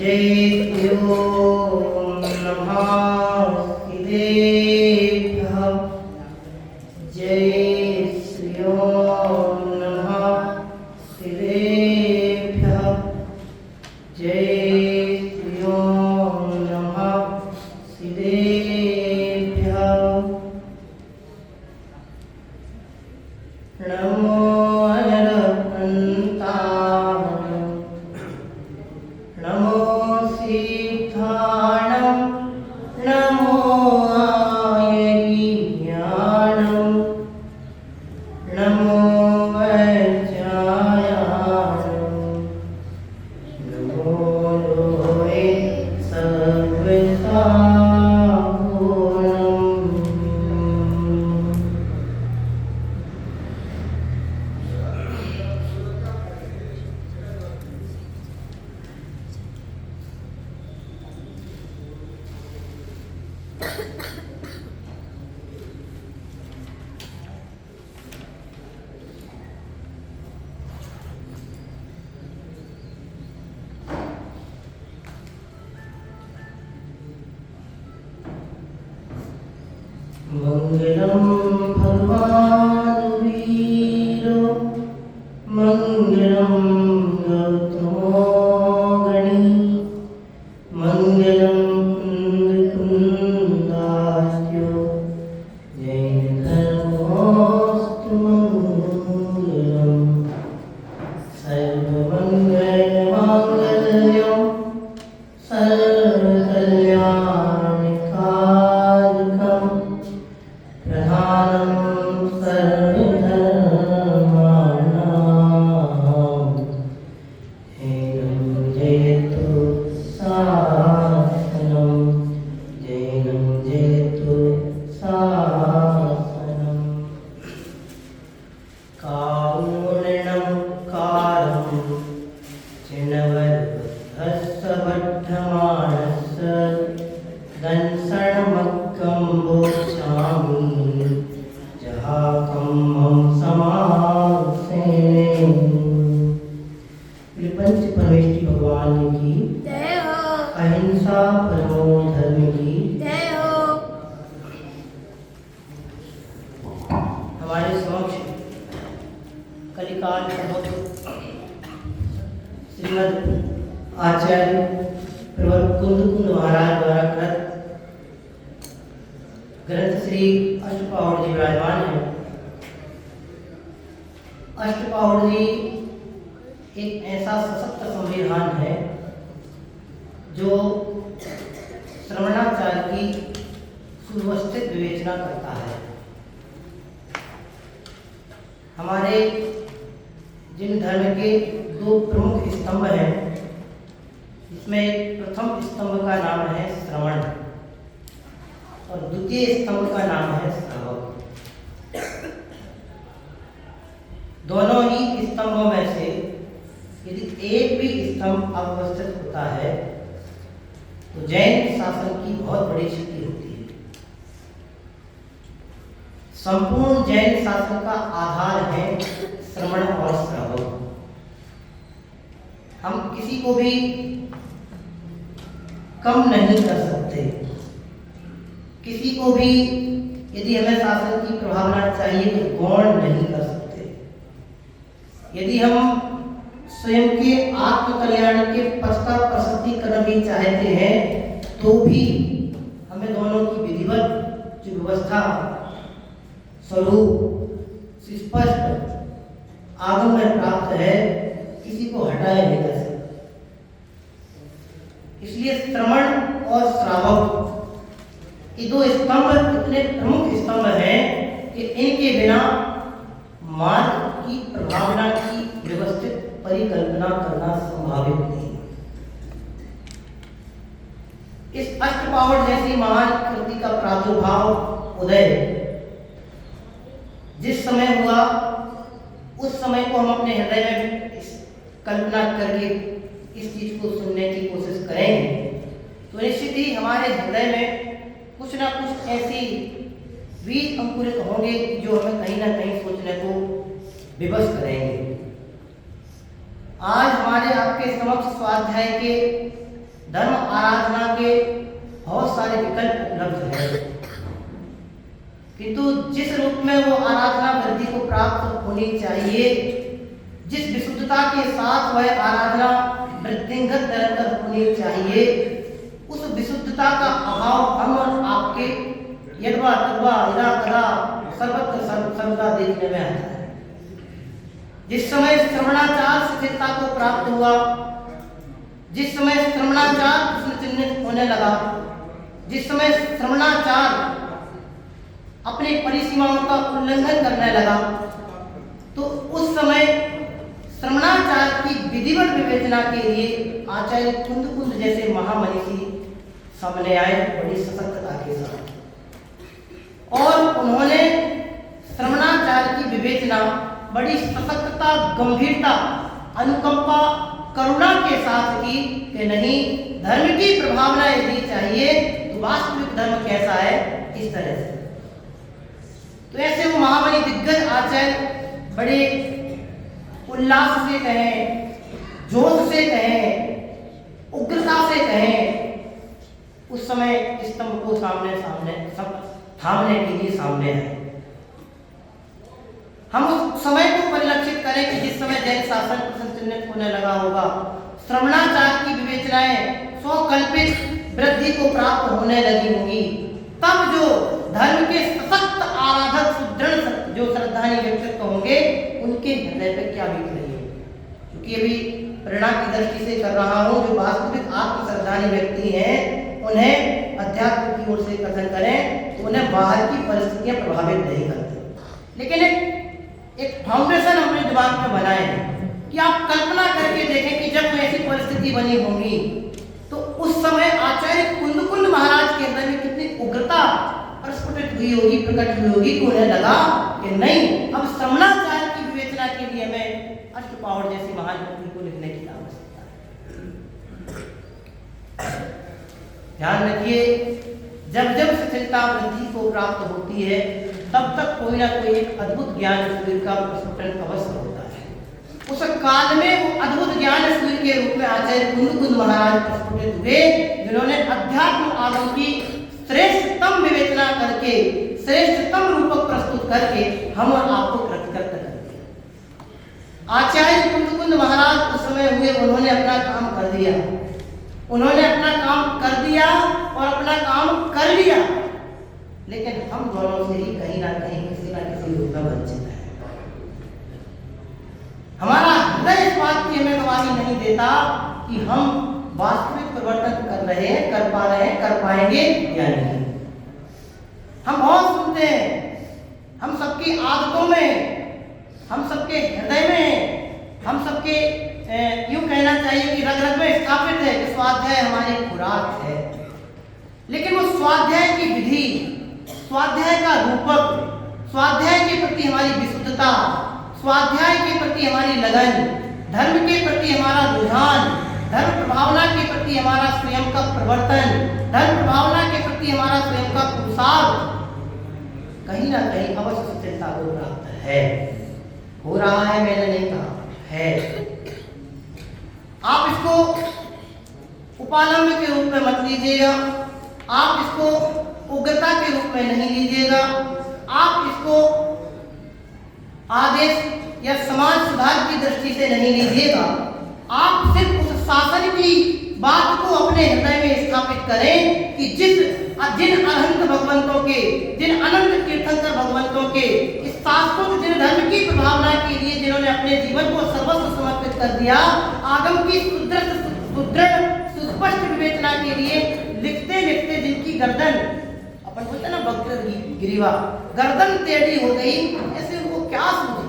जयेभ्यो नमः सिद्धेभ्यः जय श्री ओम नमः सिद्धेभ्यः जय श्री ओम नमः सिद्धेभ्यः नमो मंगलम भगवान वीरो मंगलम गौतमो गणी मंगलम कुंदास्यो जैन धर्मोस्तु मंगलम सर्वमंगल मांगल्यम सर्वकल्याणकारकम प्रधानम सर्वधर्माणां जैनं जयतु शासनं जैनं जयतु शासनं कारुण्यं कारं चिन्वद्भस्सवड्ढमानस्य दंसनमक्कं बोचामि जहाकं हम समासेने। पंच परमेष्टि भगवान की जय हो। अहिंसा परमो धर्म की जय हो। हमारे समक्ष कलिकाल श्रीमद आचार्य प्रवर कुंद महाराज द्वारा कृत ग्रंथ श्री अष्टपावड़ जी विराजमान है। अष्टपावड़ जी एक ऐसा सशक्त संविधान है जो श्रवणाचार्य की सुव्यवस्थित विवेचना करता है। हमारे जिन धर्म के दो प्रमुख स्तंभ हैं, इसमें प्रथम स्तंभ का नाम है श्रवण और द्वितीय स्तंभ का नाम है श्रावक। दोनों ही स्तंभों में से यदि एक भी स्तंभ अव्यवस्थित होता है तो जैन शासन की बहुत बड़ी क्षति होती है। संपूर्ण जैन शासन का आधार है श्रवण और श्रावक। हम किसी को भी कम नहीं कर सकते, किसी को भी यदि हमें शासन की प्रभावना चाहिए तो गौण नहीं कर सकते। यदि हम स्वयं के आत्म कल्याण के पथ का प्रस्तुतिकरण भी चाहते हैं तो भी हमें दोनों की विधिवत जो व्यवस्था स्वरूप स्पष्ट आगम में प्राप्त है, किसी को हटाया नहीं जा सकता। इसलिए श्रवण और श्रावक ये दो स्तंभ इतने प्रमुख स्तंभ हैं कि इनके बिना मार्ग की प्रभावना की व्यवस्थित परिकल्पना करना संभावित नहीं। इस अष्टपावड़ जैसी महान कृति का प्रादुर्भाव उदय जिस समय हुआ उस समय को हम अपने हृदय में कल्पना करके इस चीज को सुनने की कोशिश करेंगे तो निश्चित ही हमारे हृदय में कुछ ना कुछ ऐसी बीज अंकुरित होंगे जो हमें कहीं ना कहीं सोचने को विवश करेंगे। आज हमारे आपके समक्ष स्वाध्याय के धर्म आराधना के बहुत सारे विकल्प उपलब्ध हैं, किंतु जिस रूप में वो आराधना वृद्धि को प्राप्त होनी चाहिए, जिस विशुद्धता के साथ वह आराधना वृद्धिंगत निरंतर होनी चाहिए, उस विशुद्धता का अभाव हम और आपके यद्वा तद्वा इदा कदा सर्वत्र सर्वदा देखने में आता है। जिस समय श्रवणाचार शिथिलता को प्राप्त हुआ, जिस समय श्रवणाचार प्रश्न चिन्हित होने लगा, जिस समय श्रवणाचार अपनी परिसीमाओं का उल्लंघन करने लगा, तो उस समय श्रवणाचार की विधिवत विवेचना के लिए आचार्य कुंद जैसे महामनीषी सामने आए बड़ी सतर्कता के साथ, और उन्होंने श्रवणाचार की विवेचना बड़ी सतर्कता, गंभीरता, अनुकंपा, करुणा के साथ की कि नहीं, धर्म की प्रभावना यदि चाहिए तो वास्तविक धर्म कैसा है, इस तरह से। तो ऐसे वो महामनी दिग्गज आचार्य बड़े उल्लास से कहें, जोश से कहें, उग्रता से कहें, उस समय स्तंभ को सामने सब थामने के लिए सामने है। हम उस समय को परिलक्षित करें कि जिस समय जैन शासन प्रसन्नचिन्हित होने लगा होगा, श्रवणाचार की विवेचनाएं स्वकल्पित वृद्धि को प्राप्त होने लगी होंगी, तब जो धर्म के सशक्त आराधक सुदृढ़ जो श्रद्धानी व्यक्तित्व होंगे, उनके हृदय पर क्या बीत रही है। क्योंकि अभी प्रेरणा की दृष्टि से कर रहा हूं, जो वास्तविक आत्म श्रद्धानी व्यक्ति हैं, उन्हें अध्यात्म की ओर से कथन करें तो उन्हें बाहर की परिस्थितियां प्रभावित नहीं करती, लेकिन एक फाउंडेशन अपने दिमाग में बनाए कि आप कल्पना करके देखें कि जब ऐसी परिस्थिति बनी होगी तो उस समय आचार्य कुंद महाराज के हृदय में कितनी उग्रता प्रस्फुटित हुई होगी, प्रकट हुई होगी कि उन्हें लगा कि नहीं, अब श्रवणाचार की विवेचना के लिए हमें अष्टपावड़ जैसी महान कृति को लिखने की आवश्यकता है। ध्यान रखिए, जब जब शिथिलता वृद्धि को प्राप्त होती है, तब तक कोई ना कोई एक अद्भुत ज्ञान सूर्य का प्रस्फुटन अवश्य होता है। उस काल में वो अद्भुत ज्ञान सूर्य के रूप में आचार्य कुंद महाराज प्रस्फुटित हुए, जिन्होंने अध्यात्म आगम की श्रेष्ठतम विवेचना करके, श्रेष्ठतम रूपक प्रस्तुत करके हम और आपको कृतकृत कर दिया। आचार्य कुंद महाराज उस समय हुए, उन्होंने अपना काम कर दिया, उन्होंने अपना काम कर दिया और अपना काम कर लिया, लेकिन हम दोनों से ही कहीं ना कहीं किसी ना किसी रूप में वंचित है। हमारा हृदय इस बात की हमें गवाही नहीं देता कि हम वास्तविक परिवर्तन कर रहे हैं, कर पा रहे हैं, कर पाएंगे या नहीं। हम बहुत सुनते हैं, हम सबकी आदतों में, हम सबके हृदय में, हम सबके यूं कहना चाहिए कि रग रग में स्थापित है कि स्वाध्याय हमारी खुराक है, लेकिन वो स्वाध्याय की विधि, स्वाध्याय का रूपक, स्वाध्याय के प्रति हमारी विशुद्धता, स्वाध्याय के प्रति हमारी लगन, धर्म के प्रति हमारा रुझान, धर्म प्रभावना के प्रति हमारा स्वयं का प्रवर्तन, धर्म प्रभावना के प्रति हमारा स्वयं का पुरुषार्थ कहीं ना कहीं अवश्य शिथिलता को प्राप्त है। हो रहा है, मैंने नहीं कहा है। आप इसको उपालंब के रूप में मत लीजिएगा, आप इसको उग्रता के रूप में नहीं लीजिएगा, आप इसको आदेश या समाज सुधार की दृष्टि से नहीं लीजिएगा। आप सिर्फ उस शासन की बात को अपने हृदय में स्थापित करें कि जिन अनंत भगवंतों के, जिन अनंत तीर्थंकर भगवंतों के इस शाश्वत जिन धर्म की प्रभावना के लिए जिन्होंने अपने जीवन को सर्वस्व समर्पित कर दिया, आगम की सुदृढ़ सुस्पष्ट विवेचना के लिए लिखते लिखते जिनकी गर्दन, अपन बोलते ना वक्र गिरीवा, गर्दन टेढ़ी हो गई, ऐसे उनको क्या सूझे।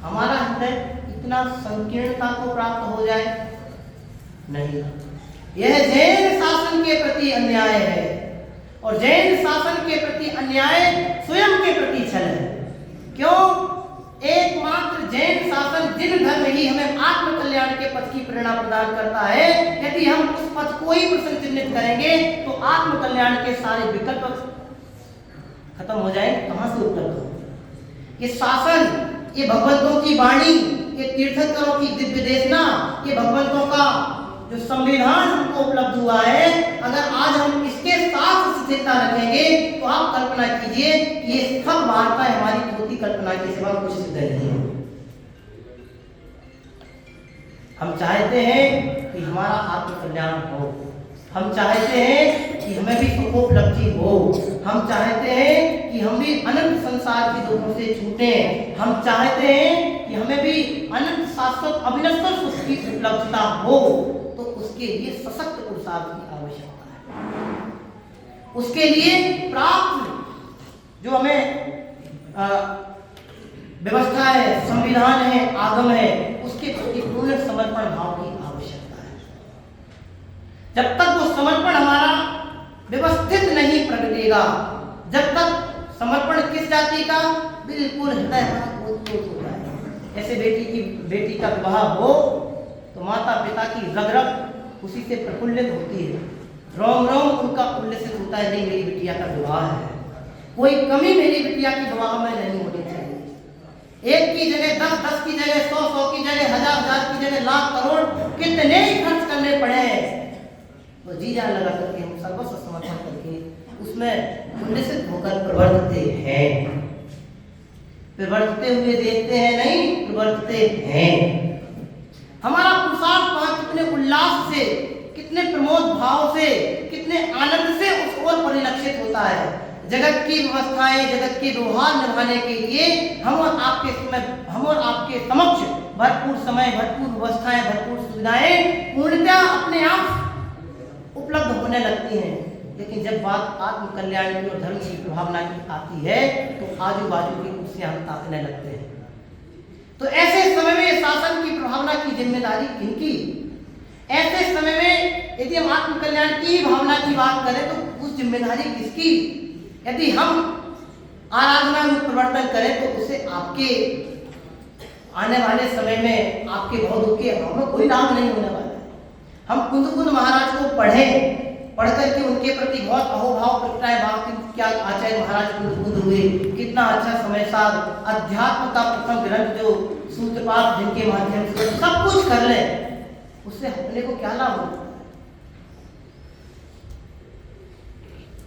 हमारा हृदय इतना संकीर्णता को प्राप्त हो जाए, नहीं। यह जैन शासन के प्रति अन्याय है, और जैन शासन के प्रति अन्याय स्वयं के प्रति छल है। क्यों? एकमात्र जैन शासन जिन धर्म ही हमें आत्म कल्याण के पथ की प्रेरणा प्रदान करता है, यदि हम उस पथ को ही प्रसन्नचिन्हित करेंगे तो आत्म कल्याण के सारे विकल्प खत्म हो जाएंगे। कहां से उपलब्ध हो? ये शासन, ये भगवंतों की वाणी, ये तीर्थंकरों की दिव्य देशना, ये भगवंतों का जो संविधान हमको उपलब्ध हुआ है, अगर आज हम इसके साथ स्थिरता रखेंगे तो आप कल्पना कीजिए कि ये सब वार्ता हमारी धोती कल्पना के सिवा कुछ सिद्ध नहीं है। हम चाहते हैं कि हमारा आत्म कल्याण हो, हम चाहते हैं कि हमें भी सुखोपलब्धि हो, हम चाहते हैं कि हम भी अनंत संसार की दुखों से छूटें, हम चाहते हैं कि हमें भी अनंत शाश्वत अविनश्वर सुख की उपलब्धता हो। तो उसके लिए सशक्त पुरुषार्थ की आवश्यकता है। उसके लिए प्राप्त जो हमें व्यवस्था है, संविधान है, आगम है, उसके प्रति पूर्ण समर्पण भाव की आवश्यकता है। जब तक वो समर्पण हमारा व्यवस्थित नहीं प्रगटेगा, जब तक समर्पण किस जाति का, बिल्कुल हृदय हमारा ओतप्रोत होता है। ऐसे बेटी का विवाह हो तो माता पिता की रग रग उसी से प्रफुल्लित होती है, रोम रोम उनका उल्लसित होता है, नहीं मेरी बिटिया का विवाह है, कोई कमी मेरी बिटिया की विवाह में नहीं होनी चाहिए। एक की जगह 10, 10 की जगह 100, 100 की जगह 1000, 1000 की जगह लाख, करोड़ कितने ही खर्च करने पड़े, तो जी जान लगा करके हम सर्वस्व समर्पण करके उसमें उल्लसित होकर प्रवर्तते हैं। प्रवर्तते हुए देखते हैं नहीं, प्रवर्तते हैं। हमारा पुरुषार्थ कितने उल्लास से, कितने प्रमोद भाव से, कितने आनंद से उस ओर परिलक्षित होता है। जगत की व्यवस्थाएं, जगत के व्यवहार निभाने के लिए हम और आपके समक्ष भरपूर समय, भरपूर व्यवस्थाएं, भरपूर सुविधाएं पूर्णतः अपने आप उपलब्ध होने लगती हैं। लेकिन जब बात आत्म कल्याण की और धर्म की भावना की आती है तो आजू बाजू की कुर्सियां हम ताकने लगते हैं। तो ऐसे समय में शासन की भावना की जिम्मेदारी किनकी? ऐसे समय में यदि हम आत्म कल्याण की भावना की बात करें तो उस जिम्मेदारी किसकी? यदि हम आराधना में परिवर्तन करें तो उसे आपके आने वाले समय में आपके भव के अभाव में कोई लाभ नहीं होने वाला है। हम कुंद महाराज को पढ़ करके उनके प्रति बहुत अहोभाव प्रकटाए, क्या आचार्य महाराज कुंद हुए, कितना अच्छा समय साथ अध्यात्म का प्रथम ग्रंथ जो सूत्रपात जिनके माध्यम से सब कुछ कर ले, उससे अपने को क्या लाभ होगा?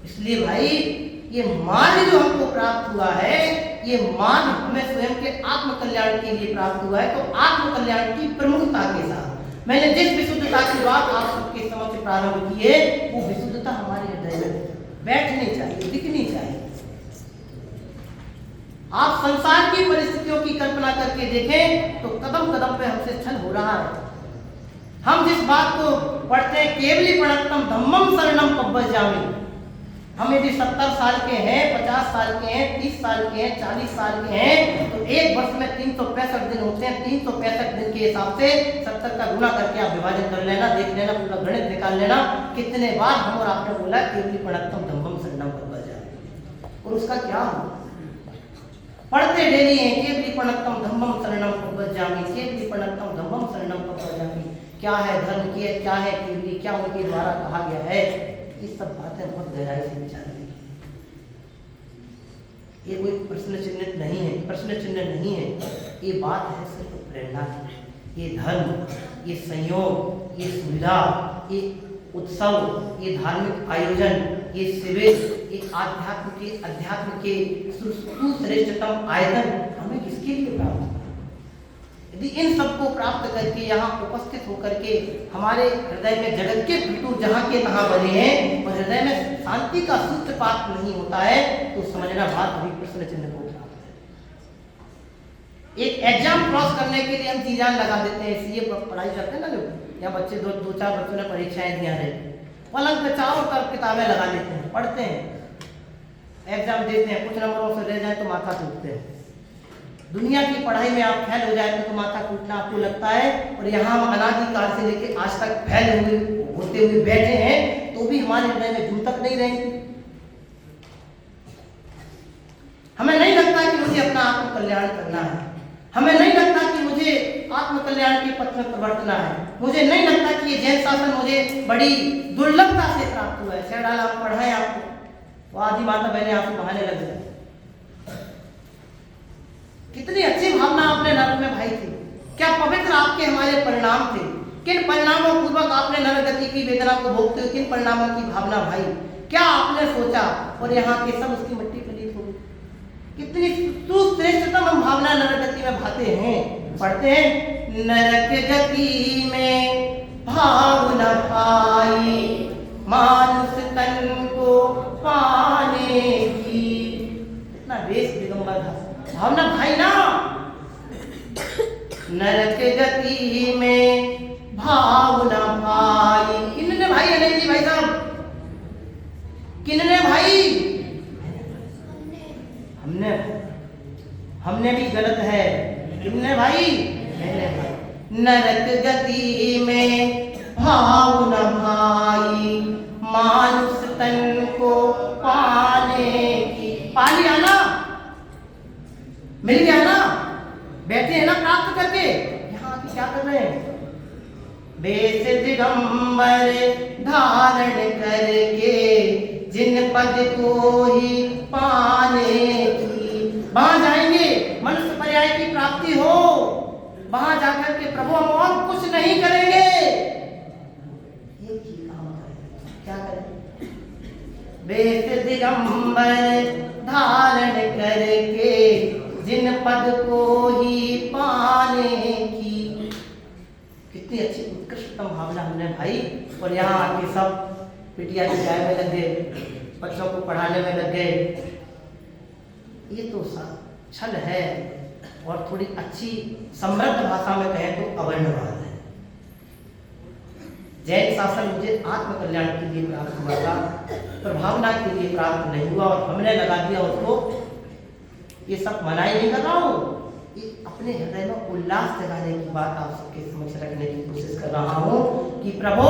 इसलिए भाई ये मार्ग जो हमको प्राप्त हुआ है, ये मार्ग हमें स्वयं के आत्म कल्याण के लिए प्राप्त हुआ है। तो आत्म कल्याण की प्रमुखता के साथ मैंने जिस विशुद्धता की बात आप सबके समक्ष प्रारंभ की है, वो विशुद्धता हमारे हृदय में बैठनी चाहिए, दिखनी चाहिए। आप संसार की परिस्थितियों की कल्पना करके देखें तो कदम कदम पे हमसे छल हो रहा है। हम जिस बात को पढ़ते हैं, केवली प्रणतम धम्मम शरणम पब्बजामि, हम यदि 70 साल के हैं, 50 साल के हैं, 30 साल के हैं, 40 साल के हैं, तो एक वर्ष में 365 दिन होते हैं। 365 दिन के हिसाब से 70 का गुना करके आप विभाजन कर लेना, देख लेना, पूरा गणित निकाल लेना, कितने बार हम और आपने बोला केवली प्रणतम धम्मम शरणम पब्बजामि, और उसका क्या हुआ? पढ़ते डेली हैं केवली प्रणतम धम्मम शरणम पब्बजामि, केवली प्रणतम धम्मम शरणम पब्बजामि। क्या है धर्म की, क्या है केवली, क्या उनके द्वारा कहा गया है? ये सब बातें बहुत गहराई से विचारने की। ये कोई प्रश्न चिन्ह नहीं है, प्रश्न चिन्ह नहीं है, ये बात है सिर्फ प्रेरणा की। ये धर्म, ये संयोग, ये सुविधा, ये उत्सव, ये धार्मिक आयोजन, ये शिविर, ये अध्यात्म के सुश्रेष्ठतम आयतन हमें किसके लिए प्राप्त हुआ? यदि इन सबको प्राप्त करके यहाँ उपस्थित होकर के हमारे हृदय में जगत के पितु जहाँ के तहाँ बने हैं और हृदय में शांति का सूत्रपात नहीं होता है, तो समझना बात अभी प्रश्न चिन्ह को प्राप्त है। एक एग्जाम क्रॉस करने के लिए हम जीजान लगा देते हैं, इसलिए पढ़ाई करते हैं ना, जो यहाँ बच्चे दो चार बच्चों ने परीक्षाएं दिया है, पलंग पे चारों तरफ किताबें लगा देते हैं, पढ़ते हैं, एग्जाम देते हैं, कुछ नंबरों से रह जाए तो माथा टूटते हैं। दुनिया की पढ़ाई में आप फेल हो जाए तो माथा टूटना आपको लगता है, और यहाँ हम अनादिकाल से लेकर आज तक फेल होते हुए बैठे हैं तो भी हमारे हृदय में जूं तक नहीं रहेंगे। हमें नहीं लगता कि मुझे अपना आत्म कल्याण करना है, हमें नहीं लगता कि मुझे आत्म कल्याण के पथ में प्रवर्तना है, मुझे नहीं लगता कि ये जैन शासन मुझे बड़ी दुर्लभता से प्राप्त हुआ है। शायद आप पढ़ाएं आपको तो आधी माता बहने आपको बहाने लग जाए। कितनी अच्छी भावना अपने नर्क में भाई थी, क्या पवित्र आपके हमारे परिणाम थे, किन परिणामों पूर्वक आपने नरगति की वेदना को भोगते हुए किन परिणामों की भावना भाई, क्या आपने सोचा, और यहाँ के सब उसकी मिट्टी पलीत हो गई। कितनी सुश्रेष्ठतम हम भावना नरगति में भाते हैं, पढ़ते हैं, नरक गति में भाव न पाई मानुष तन को पाने की। इतना वेश दिगंबर भावना भाई ना। नरक गति में भाव न पाई, किन्ने भाई अनिल जी भाई साहब, किन्ने भाई, हमने भी गलत है, किन्ने भाई, नरक गति में भाव न भाई मानुष तन को पाने की। पा लिया ना, मिल गया ना, बैठे हैं ना प्राप्त करके, यहाँ की क्या कर रहे हैं, वेश दिगंबर धारण करके जिन पद को ही पाने की। वहां जाएंगे मनुष्य पर्याय की प्राप्ति हो, वहां जाकर के प्रभु हम और कुछ नहीं करेंगे, एक ही काम करेंगे, क्या करेंगे, वेश दिगंबर धारण करके जिन पद को ही पाने की। कितनी अच्छी उत्कृष्टतम भावना हमने भाई। और यहाँ आके सब पिटिया की चाय में लग गए, बच्चों को पढ़ाने में लग गए। ये तो छल है, और थोड़ी अच्छी समृद्ध भाषा में कहें तो अवर्णवाद है। जैन शासन मुझे आत्मकल्याण के लिए प्राप्त हुआ था, प्रभावना के लिए प्राप्त नहीं हुआ, और हमने लगा दिया उसको। ये सब मनाही नहीं कर रहा हूँ, ये अपने हृदय में उल्लास जगाने की बात आप सबके समक्ष रखने की कोशिश कर रहा हूँ कि प्रभु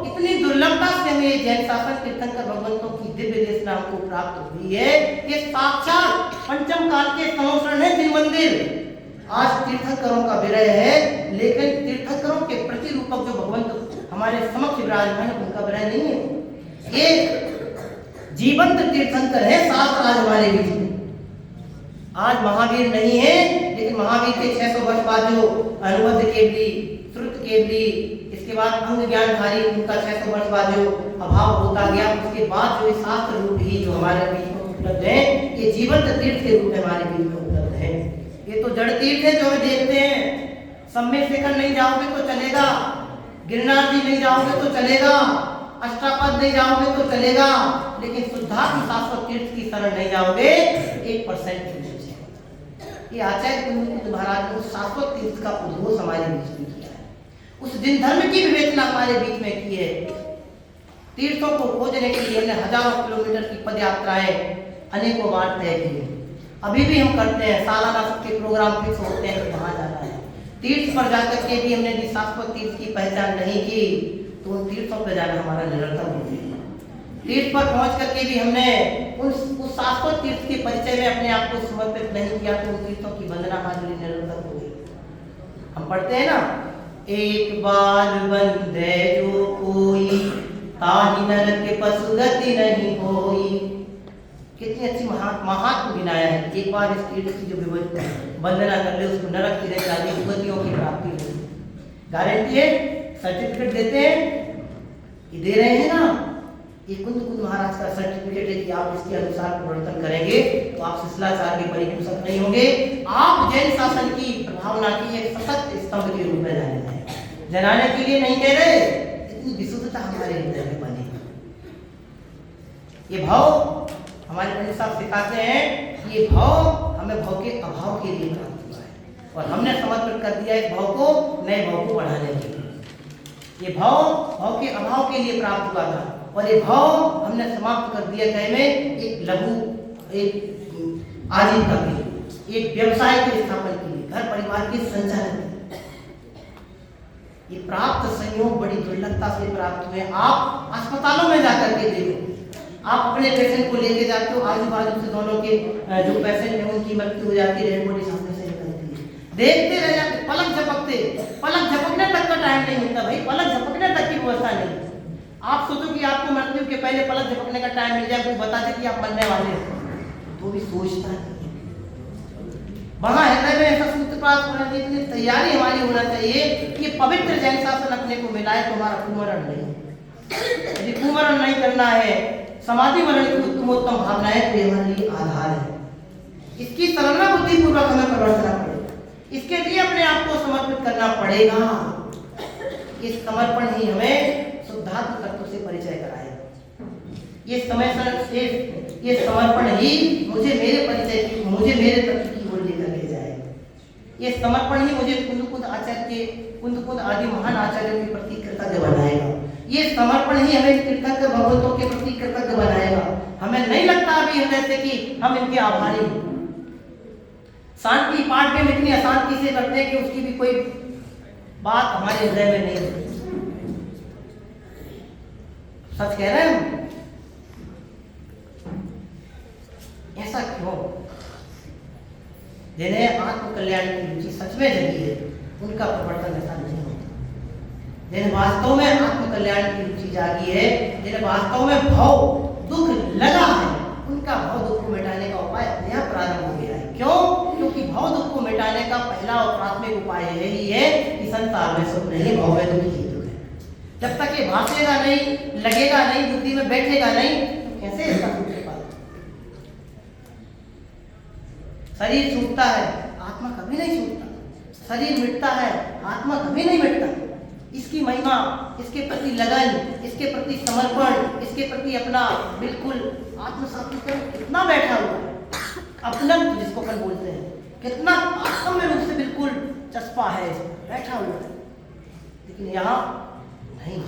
इतनी दुर्लभता से हमें जैन शासन तीर्थंकर भगवंतों की दिव्य देशना हमको प्राप्त हुई है। ये साक्षात पंचम काल के संवत्सरण है दिन मंदिर। आज तीर्थंकरों का विरह है, लेकिन तीर्थंकरों के प्रतिरूपक जो भगवंत हमारे समक्ष विराजमान है उनका विरह नहीं है। ये जीवंत तीर्थंकर है, शास्त्र आज हमारे बीच में। आज महावीर नहीं है, लेकिन महावीर के 600 वर्ष बाद जो अनुबद्ध केवली, श्रुत केवली, इसके बाद अंग ज्ञानधारी, उनका 600 वर्ष बाद जो अभाव होता गया, उसके बाद जो शास्त्र रूप ही जो हमारे बीच में उपलब्ध है, ये जीवंत तीर्थ के रूप में हमारे बीच में उपलब्ध है। ये तो जड़ तीर्थ है जो हमें देखते हैं। सम्मेद शेखर नहीं जाओगे तो चलेगा, गिरनार जी नहीं जाओगे तो चलेगा, अष्टापद नहीं जाओगे तो चलेगा, लेकिन शुद्धात्म शाश्वत तीर्थ की शरण नहीं जाओगे 1%। ये आचार्य कुंद महाराज ने उस शाश्वत तीर्थ का उद्घोष हमारे बीच में किया है, उस दिन धर्म की विवेचना हमारे बीच में की है। तीर्थों को खोजने के लिए हमने हजारों किलोमीटर की पद यात्राएं अनेकों बार तय की है, अभी भी हम करते हैं। सालाना सबके प्रोग्राम फिक्स होते हैं कि वहां जाना है। तीर्थ पर जाकर के भी हमने शाश्वत तीर्थ की पहचान नहीं की, तो उन तीर्थों पर जाना हमारा निरंतर हो गया। तीर्थ पर पहुंच करके भी हमने उस शाश्वत तीर्थ के परिचय में अपने आप को समर्पित नहीं किया, तो उन तीर्थों की वंदना हमारे लिए निरंतर हो गई। हम पढ़ते हैं ना, एक बार वंदे जो कोई ताहि नरक पशु गति नहीं होई। कितनी अच्छी महात्म गिनाया है। एक बार इस तीर्थ की जो वंदना कर ले, उसको नरक की रहने युगतियों की प्राप्ति होगी। गारंटी है, सर्टिफिकेट देते हैं, ये दे रहे हैं ना। ये कुंद महाराज का सर्टिफिकेट है कि आप इसके अनुसार प्रवर्तन करेंगे तो आप शिष्टाचार के परिहिंसक नहीं होंगे। आप जैन शासन की प्रभावना की एक सशक्त स्तंभ के रूप में जाने हैं। जनाने के लिए नहीं कह रहे, इतनी विशुद्धता हमारे हृदय में बनी। ये भाव हमारे पंडित साहब सिखाते हैं, ये भाव हमें भाव के अभाव के लिए प्राप्त हुआ है, और हमने समर्पित कर दिया इस भाव को नए भाव को बढ़ाने के लिए। ये भाव के अभाव के लिए प्राप्त हुआ था, और ये भाव हमने समाप्त कर दिया कहे में एक लघु, एक आजीविका के लिए, एक व्यवसाय के स्थापन के लिए, घर परिवार के संचालन के लिए। ये प्राप्त संयोग बड़ी दुर्लभता से प्राप्त हुए। आप अस्पतालों में जाकर के देखो, आप अपने पेशेंट को लेके जाते हो, आजू बाजू से दोनों के जो पेशेंट है उनकी मृत्यु हो जाती है, डेड बॉडी सामने से निकलती है, देखते रह जाते, पलक झपकने तक का टाइम नहीं मिलता भाई, पलक झपकने तक की व्यवस्था नहीं। आप सोचो कि आपको मृत्यु के पहले पलक झपकने का टाइम मिल जाए, कोई बता दे कि आप मरने वाले हो, तो भी सोचता है। वहां हृदय में ऐसा सूत्र सूत्रपात होना चाहिए, इतनी तैयारी हमारी होना चाहिए कि पवित्र जैन शासन अपने को मिला है तो हमारा कुमरण नहीं। यदि कुमरण नहीं करना है, समाधि मरण की उत्तमोत्तम भावना है तो ये हमारे लिए आधार है। इसकी सरलता बुद्धिपूर्वक हमें प्रवर्तना पड़ेगा, इसके लिए अपने आप को समर्पित करना पड़ेगा। ये समर्पण ही हमें शुद्धात्म तत्व से परिचय कराएगा। ये समर्पण ही मुझे मेरे परिचय की, मुझे मेरे तत्व की ओर लेकर के जाएगा। ये समर्पण ही मुझे कुंद आदि महान आचार्यों के प्रति कृतज्ञ बनाएगा। ये समर्पण ही हमें कृतज्ञ भगवतों के प्रति कृतज्ञ बनाएगा। हमें नहीं लगता अभी हृदय से कि हम इनके आभारी हैं। शांति पाठ में इतनी अशांति से करते हैं कि उसकी भी कोई बात हमारे हृदय में नहीं होती। सच कह रहे हैं, ऐसा क्यों? जिन्हें आत्म कल्याण की रुचि सच में जगी है उनका प्रवर्तन ऐसा नहीं होता। जिन्हें वास्तव में आत्म कल्याण की रुचि जागी है, जिन्हें वास्तव में भाव दुख लगा है, उनका भाव दुख को मिटाने का उपाय अपने आप प्रारंभ हो गया है। क्यों? क्योंकि भाव दुख को मिटाने का पहला और प्राथमिक उपाय यही है कि संसार में सुख नहीं, भाव में दुख ही दुख है। जब तक ये भासेगा नहीं, लगेगा नहीं, बुद्धि में बैठेगा नहीं, तो कैसे इसका दुख पाएगा? शरीर छूटता है, आत्मा कभी नहीं छूटता। शरीर मिटता है, आत्मा कभी नहीं मिटता। इसकी महिमा, इसके प्रति लगन, इसके प्रति समर्पण, इसके प्रति अपना बिल्कुल आत्मसात्कृकरण कितना बैठा हुआ है। अपनत्व जिसको अपन बोलते हैं, कितना आत्म में रूप से बिल्कुल चस्पा है, बैठा हुआ है। लेकिन यहाँ नहीं।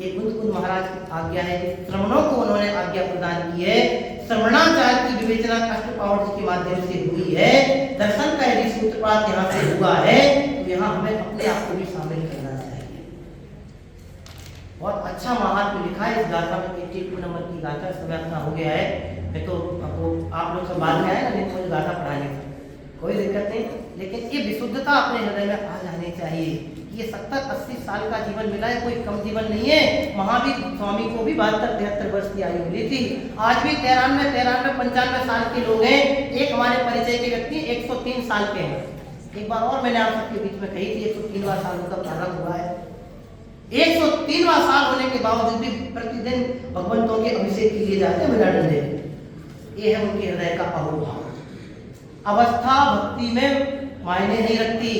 ये कुंद महाराज की आज्ञा है कि श्रमणों को उन्होंने आज्ञा प्रदान की है। श्रवणाचार की विवेचना कष्टपावट के माध्यम से हुई है। दर्शन का यदि सूत्रपात यहाँ से हुआ है तो यहाँ हमें अपने आप को भी शामिल करना चाहिए। बहुत अच्छा महात्म्य लिखा है इस गाथा में। 82 नंबर की गाथा, समय अपना हो गया है। मैं तो आप लोग सब बाद में आए ना, नहीं मुझे गाथा पढ़ाने की कोई दिक्कत नहीं, लेकिन ये विशुद्धता अपने हृदय में आ जानी चाहिए। ये 70-80 साल का जीवन मिला है, कोई कम जीवन नहीं है। महावीर स्वामी को भी 72-73 वर्ष की आयु मिली थी। आज भी 93-95 साल के लोग हैं। एक हमारे परिचय के व्यक्ति 103 साल के हैं। एक बार और मैंने आप सबके बीच में कही थी, 103वां साल उनका प्रारंभ हुआ है। 103वां साल होने के बावजूद भी प्रतिदिन भगवंतों के अभिषेक के लिए जाते हैं बिना डरे। ये है उनके हृदय का अहोभाव। अवस्था भक्ति में मायने नहीं रखती।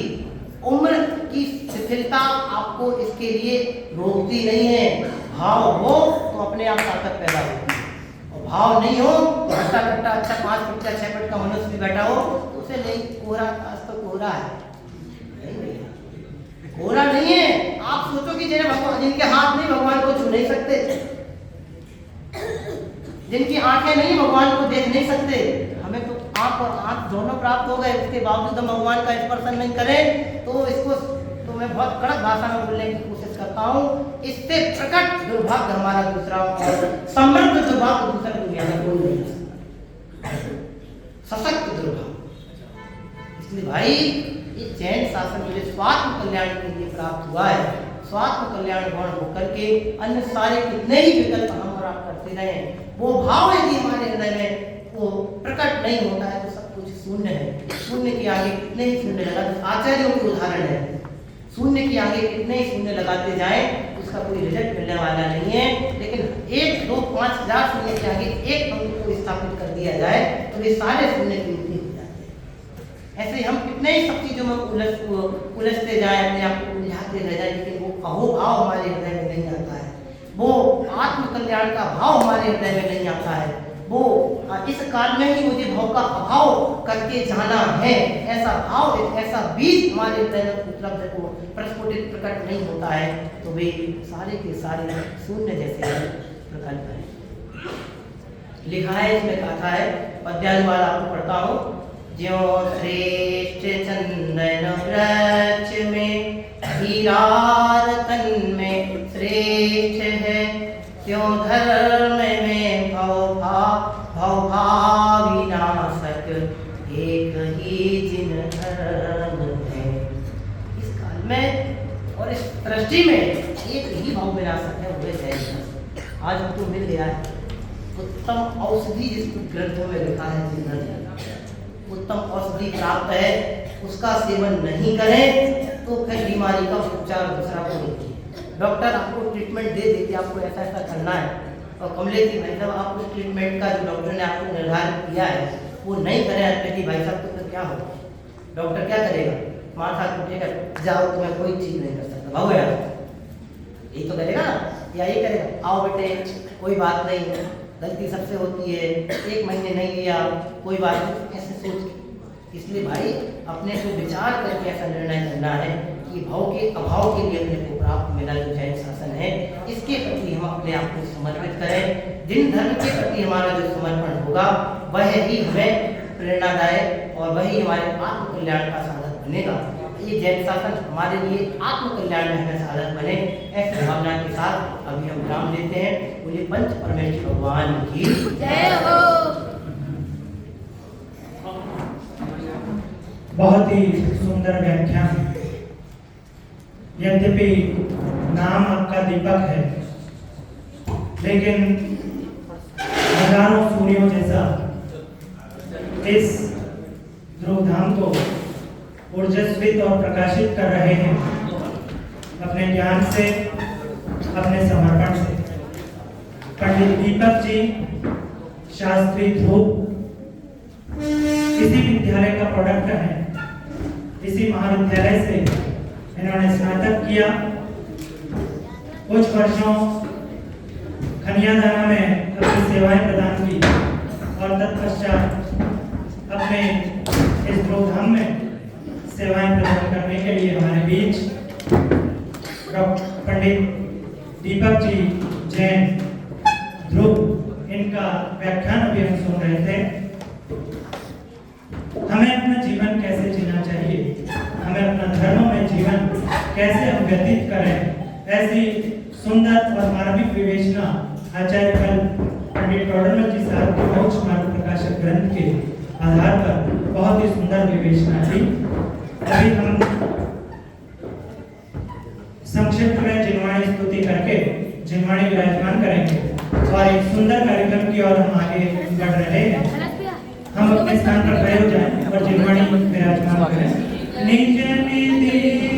उम्र की शिथिलता आपको इसके लिए रोकती नहीं है। भाव हो तो अपने आप ताकत पैदा होती है, और भाव नहीं हो तो हट्टा कट्टा अच्छा 5 फुट का 6 फुट का मनुष्य भी बैठा हो तो उसे नहीं, कोहरा आज तो कोहरा है, कोहरा नहीं है। आप सोचो कि जिनके हाथ नहीं भगवान को छू नहीं सकते, जिनकी आंखें नहीं भगवान को देख नहीं सकते, हमें तो आंख और आंख दोनों प्राप्त हो गए, उसके बावजूद हम भगवान का स्पर्शन नहीं करें तो इसको तो मैं बहुत कड़क भाषा में बोलने की कोशिश करता हूँ। इससे प्रकट दुर्भाग्य हमारा दूसरा और समृद्ध दुर्भाग्य दूसरा दुनिया में कोई नहीं है, सशक्त दुर्भाग्य। इसलिए भाई ये जैन शासन मुझे स्वात्म कल्याण के लिए प्राप्त हुआ है। स्वात्म कल्याण गौण होकर के अन्य सारे कितने ही विकल्प हम और आप करते रहे, वो भाव यदि हमारे हृदय में वो प्रकट नहीं होता है तो सब कुछ शून्य है। शून्य के आगे कितने ही शून्य लगा, आचार्यों के उदाहरण है। शून्य के आगे कितने ही शून्य लगाते जाए उसका कोई रिजल्ट मिलने वाला नहीं है। लेकिन 1, 2, 5 हजार शून्य के आगे एक पंक्ति को स्थापित कर दिया जाए तो ये सारे शून्य की हो जाते हैं। ऐसे हम कितने ही सब चीजों में उलझते जाए, अपने आप को उलझाते रह जाए, लेकिन वो अहोभाव हमारे हृदय में नहीं आता है, वो आत्म कल्याण का भाव हमारे हृदय में नहीं आता है। वो इस काल में ही मुझे भाव का अभाव करके जाना है, ऐसा भाव, ऐसा बीज हमारे हृदय में उपलब्ध को प्रस्फुटित प्रकट नहीं होता है तो वे सारे के सारे शून्य जैसे प्रकल्प है। लिखा है इसमें कहा है, पद्यानुवाद आपको पढ़ता हूँ। ज्यों श्रेष्ठ चंदन वृक्ष में हीरा रतन में श्रेष्ठ है, त्यों धर्म में भव विनाशक एक ही जिन धर्म है। इस काल में और इस दृष्टि में एक ही भाव विनाशक है, वो जैन। आज हमको मिल गया है उत्तम औषधि जिसको ग्रंथों में लिखा है, उत्तम औषधि प्राप्त है उसका सेवन नहीं करें तो फिर बीमारी का उपचार दूसरा कोई नहीं है। डॉक्टर आपको ट्रीटमेंट दे देते आपको ऐसा ऐसा करना है और कमले की भाई साहब आपको ट्रीटमेंट का जो डॉक्टर ने आपको निर्धारित किया है वो नहीं करें अल्पेटी भाई साहब तो फिर क्या होगा? डॉक्टर क्या करेगा? माथा टूटेगा, जाओ तो मैं कोई चीज़ नहीं कर सकता भागो यार, यही तो करेगा ना, या ये करेगा आओ बेटे कोई बात नहीं, गलती सबसे होती है, 1 महीने नहीं लिया कोई बात नहीं, ऐसे सोच के। इसलिए भाई अपने को विचार करके ऐसा निर्णय करना है कि भाव के अभाव के लिए अपने को प्राप्त मेरा जो जैन शासन है इसके प्रति हम अपने आप को समर्पित करें। जिन धर्म के प्रति हमारा जो समर्पण होगा वह ही हमें प्रेरणादायक और वही हमारे आत्म कल्याण का साधन बनेगा। ये जैन शासन हमारे लिए आत्म कल्याण में हमें साधन बने, ऐसी भावना के साथ अभी हम विराम लेते हैं। बोलिए पंच परमेश्वर भगवान की जय हो। बहुत ही सुंदर व्याख्यान। यद्यपि नाम आपका दीपक है, लेकिन हजारों सूर्यों जैसा इस ध्रुव धाम को ऊर्जस्वित और प्रकाशित कर रहे हैं अपने ज्ञान से, अपने समर्पण से। पंडित दीपक जी शास्त्री ध्रुव इसी विद्यालय का प्रोडक्ट है। इसी महाविद्यालय से इन्होंने स्नातक किया, कुछ वर्षों खनियादाना में अपनी सेवाएं प्रदान की और तत्पश्चात अपने इस ध्रुवधाम में सेवाएं प्रदान करने के लिए हमारे बीच पंडित दीपक जी जैन ध्रुव इनका व्याख्यान अभी हम सुन रहे थे। हमें अपना जीवन कैसे जीना चाहिए, हमें अपना धर्म में जीवन कैसे हम व्यतीत करें, ऐसी सुंदर और मार्मिक विवेचना आचार्य कल पंडित टोडरमल जी साहब के मोक्ष मार्ग प्रकाशक ग्रंथ के आधार पर बहुत ही सुंदर विवेचना थी। अभी हम संक्षिप्त में जिनवाणी स्तुति करके जिनवाणी विराजमान करेंगे और एक सुंदर कार्यक्रम की ओर हम आगे बढ़ रहे हैं। हम अपने स्थान पर खड़े हो जाएं और जिनवाणी विराजमान करें। निज निधि